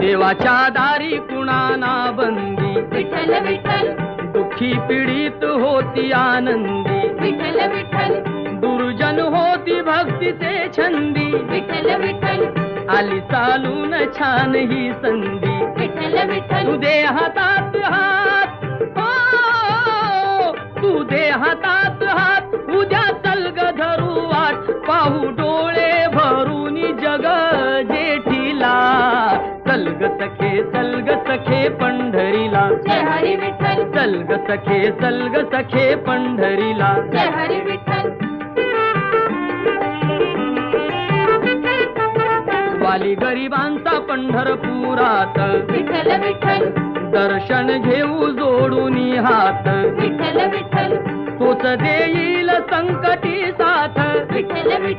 देवाच्या दारी कुणाना बंदी, विठ्ठल विठ्ठल दुःखी पीडित होती आनंदी, विठ्ठल विठ्ठल दुर्जन होती भक्तीचे छंदी, विठ्ठल विठ्ठल आली चालून छान ही संधी, विठ्ठल विठ्ठल तू दे हातात हात, ओ, तू दे हातात हात, उद्या चल ग धरू वाट, पाहू डोळे भरून जग जेठीला, चल ग सखे पंढरीला, जय हरी विठ्ठल चल ग सखे पंढरीला. जय हरी विठ्ठल वाली गरिबांचा पंढरपुरात, विठ्ठल विठ्ठल दर्शन घेऊ जोडून हात, विठ्ठल विठ्ठल तोच देईल संकटी साथ, विठ्ठल विठ्ठल